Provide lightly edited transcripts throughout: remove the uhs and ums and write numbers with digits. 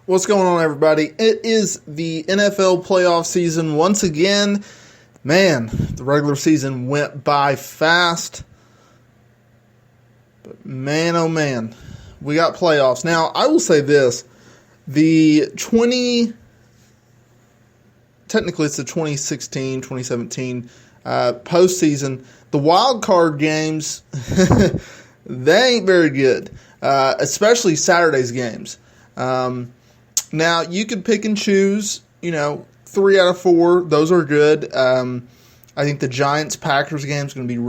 What's going on, everybody? It is the NFL playoff season once again. Man, the regular season went by fast. But man, oh man, we got playoffs. Now, I will say this. Technically it's the 2016-2017 postseason. The wild card games, they ain't very good, especially Saturday's games. Now, you could pick and choose, 3 out of 4. Those are good. I think the Giants-Packers game is going to be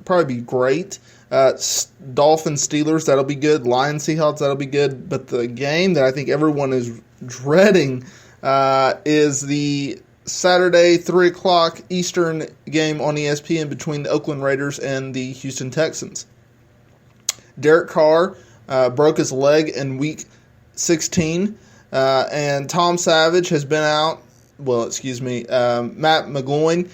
probably be great. Dolphins-Steelers, that'll be good. Lions-Seahawks, that'll be good. But the game that I think everyone is dreading is the Saturday 3 o'clock Eastern game on ESPN between the Oakland Raiders and the Houston Texans. Derek Carr broke his leg in Week 16, and Tom Savage has been out. Matt McGloin,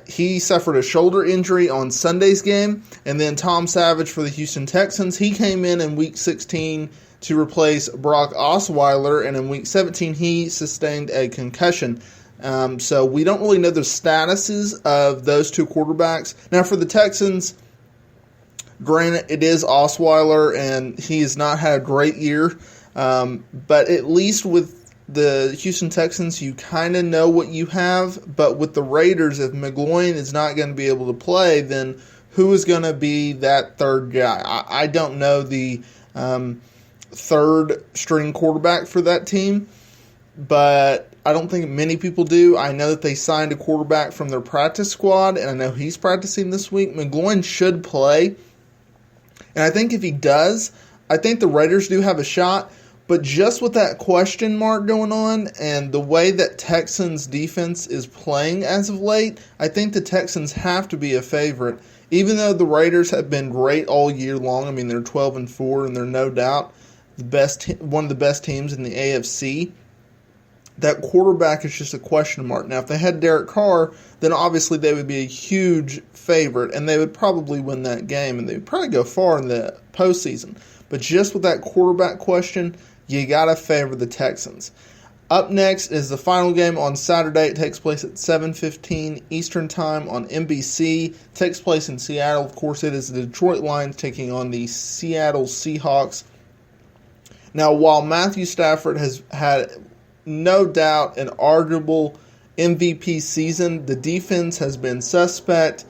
he suffered a shoulder injury on Sunday's game, and then Tom Savage for the Houston Texans, he came in Week 16 to replace Brock Osweiler, and in Week 17 he sustained a concussion. So we don't really know the statuses of those two quarterbacks. Now for the Texans, granted, it is Osweiler, and he has not had a great year. But at least with the Houston Texans, you kind of know what you have. But with the Raiders, if McGloin is not going to be able to play, then who is going to be that third guy? I don't know the third-string quarterback for that team, but I don't think many people do. I know that they signed a quarterback from their practice squad, and I know he's practicing this week. McGloin should play, and I think if he does, I think the Raiders do have a shot. But just with that question mark going on and the way that Texans defense is playing as of late, I think the Texans have to be a favorite. Even though the Raiders have been great all year long, I mean they're 12-4 and they're no doubt one of the best teams in the AFC. That quarterback is just a question mark. Now, if they had Derek Carr, then obviously they would be a huge favorite and they would probably win that game and they would probably go far in the postseason. But just with that quarterback question, you got to favor the Texans. Up next is the final game on Saturday. It takes place at 7:15 Eastern Time on NBC. It takes place in Seattle. Of course, it is the Detroit Lions taking on the Seattle Seahawks. Now, while Matthew Stafford has had no doubt an arguable MVP season, the defense has been suspect.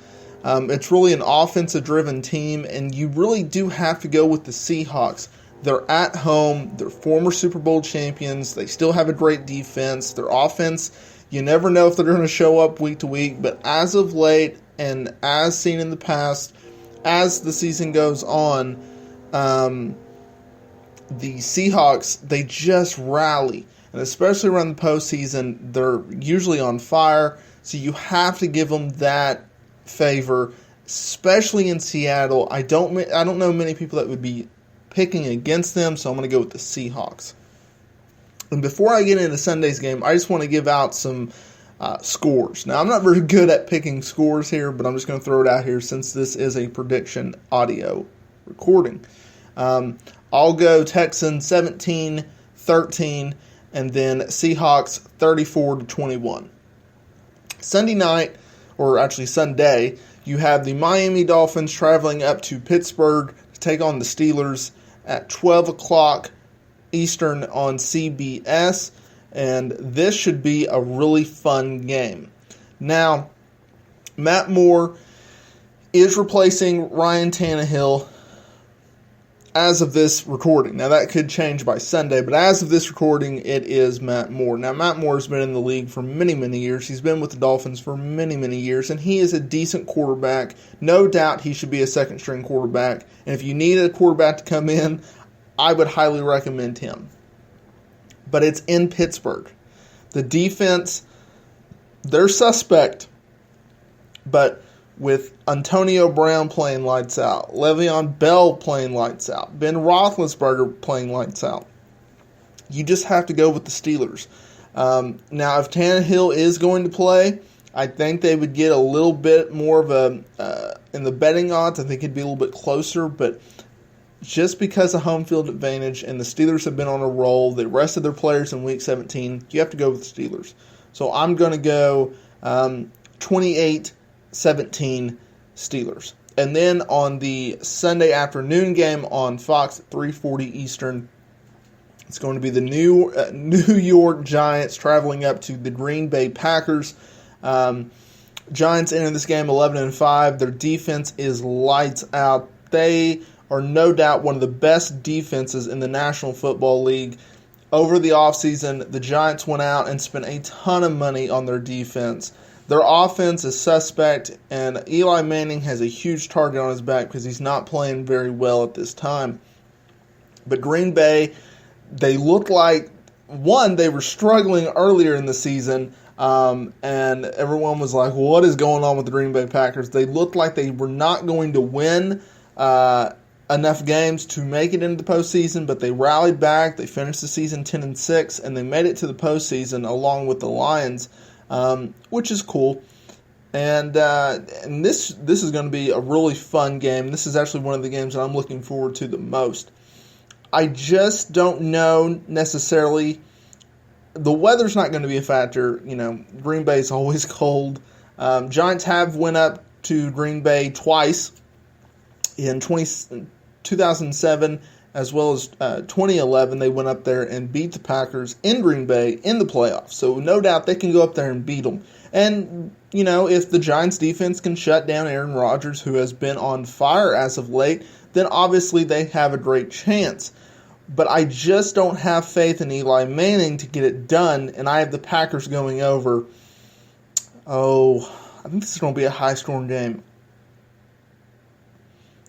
It's really an offensive-driven team, and you really do have to go with the Seahawks. They're at home. They're former Super Bowl champions. They still have a great defense. Their offense, you never know if they're going to show up week to week, but as of late and as seen in the past, as the season goes on, the Seahawks, they just rally. And especially around the postseason, they're usually on fire, so you have to give them that favor, especially in Seattle. I don't know many people that would be picking against them, so I'm going to go with the Seahawks. And before I get into Sunday's game, I just want to give out some scores. Now, I'm not very good at picking scores here, but I'm just going to throw it out here since this is a prediction audio recording. I'll go Texans 17-13, and then Seahawks 34-21. Sunday, you have the Miami Dolphins traveling up to Pittsburgh to take on the Steelers at 12 o'clock Eastern on CBS, and this should be a really fun game. Now, Matt Moore is replacing Ryan Tannehill as of this recording. Now, that could change by Sunday, but as of this recording, it is Matt Moore. Now, Matt Moore has been in the league for many, many years. He's been with the Dolphins for many, many years, and he is a decent quarterback. No doubt he should be a second-string quarterback, and if you need a quarterback to come in, I would highly recommend him. But it's in Pittsburgh. The defense, they're suspect, but with Antonio Brown playing lights out, Le'Veon Bell playing lights out, Ben Roethlisberger playing lights out, you just have to go with the Steelers. Now, if Tannehill is going to play, I think they would get a little bit more of a, in the betting odds, I think it'd be a little bit closer, but just because of home field advantage, and the Steelers have been on a roll, they rested their players in Week 17, you have to go with the Steelers. So I'm going to go 28-17 Steelers. And then on the Sunday afternoon game on Fox at 3:40 Eastern, it's going to be the New York Giants traveling up to the Green Bay Packers. Giants enter this game 11-5. Their defense is lights out. They are no doubt one of the best defenses in the National Football League. Over the offseason, the Giants went out and spent a ton of money on their defense. Their offense is suspect, and Eli Manning has a huge target on his back because he's not playing very well at this time. But Green Bay, they look like, one, they were struggling earlier in the season, and everyone was like, well, what is going on with the Green Bay Packers? They looked like they were not going to win enough games to make it into the postseason, but they rallied back. They finished the season 10-6, and they made it to the postseason along with the Lions, which is cool. And this is going to be a really fun game. This is actually one of the games that I'm looking forward to the most. I just don't know necessarily. The weather's not going to be a factor. You know, Green Bay is always cold. Giants have went up to Green Bay twice in 2007 as well as 2011. They went up there and beat the Packers in Green Bay in the playoffs. So no doubt they can go up there and beat them. And, you know, if the Giants defense can shut down Aaron Rodgers, who has been on fire as of late, then obviously they have a great chance. But I just don't have faith in Eli Manning to get it done, and I have the Packers going over. Oh, I think this is going to be a high-scoring game.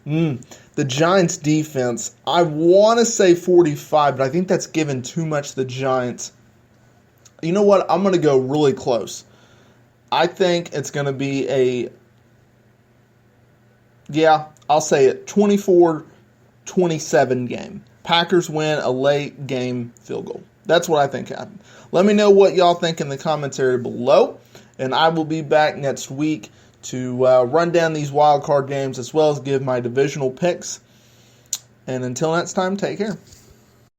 The Giants' defense, I want to say 45, but I think that's given too much to the Giants. You know what? I'm going to go really close. I think it's going to be I'll say it, 24-27 game. Packers win a late game field goal. That's what I think happened. Let me know what y'all think in the comments area below, and I will be back next week to run down these wild card games as well as give my divisional picks. And until next time, take care.